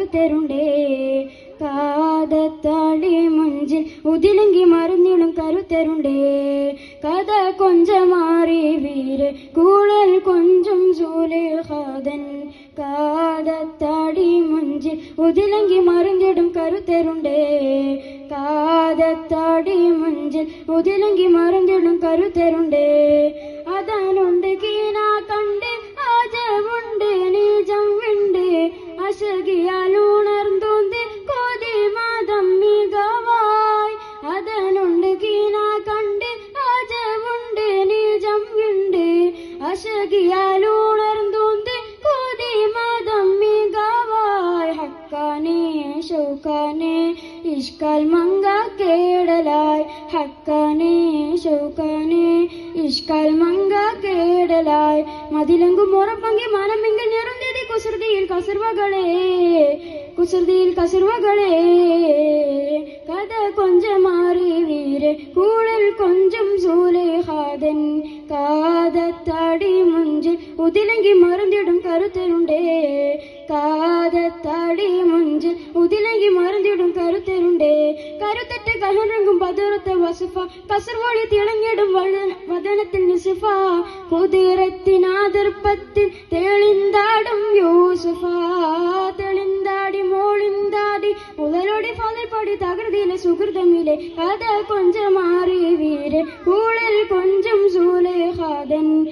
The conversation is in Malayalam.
കരുത്തരുണ്ടേ കാതത്താടി മുഞ്ചിൽ ഉതിലങ്കി മറിഞ്ഞിടും കരുത്തരുണ്ടേ കഥ കൊഞ്ചമാറി വീര് കൂടൽ കൊഞ്ചും സൂലേഖാദൻ കാതത്താടി മുഞ്ചിൽ ഉതിലങ്കി മറിഞ്ഞിടും കരുത്തരുണ്ടേ കാതത്താടി മുഞ്ചിൽ ഉതിലങ്കി മറിഞ്ഞിടും കരുത്തരുണ്ടേ അതാനുണ്ട് കീന കണ്ട് ആജമുണ്ട് നീജം ഉണ്ട് അശകിയാലുണർന്നോന്ത് കോതി മാതം മികവായി അതനുണ്ട് കീന കണ്ട് ആജമുണ്ട് നീജം ഉണ്ട് അശകിയാലുണർന്നോന്ത് കോതി മാതം മികവായി ഹക്കാനെ ഷൗക്കാനെ ഇഷ്കാൽ മങ്ക കേടലായി ഹക്കാനെ ഷൗക്കാനെ ഇഷ്കാൽ മങ്ക കേടലായി മതിലങ്കും ഉറപ്പങ്കി മനമെങ്കിൽ നിറഞ്ഞതി കുസൃതിയിൽ കസുർവകളെ കഥ കൊഞ്ചമാറി വീര് കൂടൽ കൊഞ്ചും സൂലേഖാദൻ കാതത്താടി മുഞ്ചിൽ ഉതിലങ്കി മറിഞ്ഞിടും കരുത്തരുണ്ടേ കാതത്താടി മുഞ്ചിൽ ഉതിലങ്കി മറിഞ്ഞിടും കരുത്തരുണ്ടേ കരുത്തറ്റ കഹറങ്ങും പതിർത്ത വസുഫ കസർവോളി തിളങ്ങിടും വദനത്തിൽ നിസുഫ കുതിരത്തിനാതിർപ്പത്തിൽ തെളിന്താടും യൂസുഫ തെളിന്താടി മോളിന്താടി ഉളലോടി ഫലപ്പടി തകൃതിയിലെ സുഹൃതമിലെ കഥ കൊഞ്ചമാറി വീര് കൂടൽ കൊഞ്ചും സൂലേഖാദൻ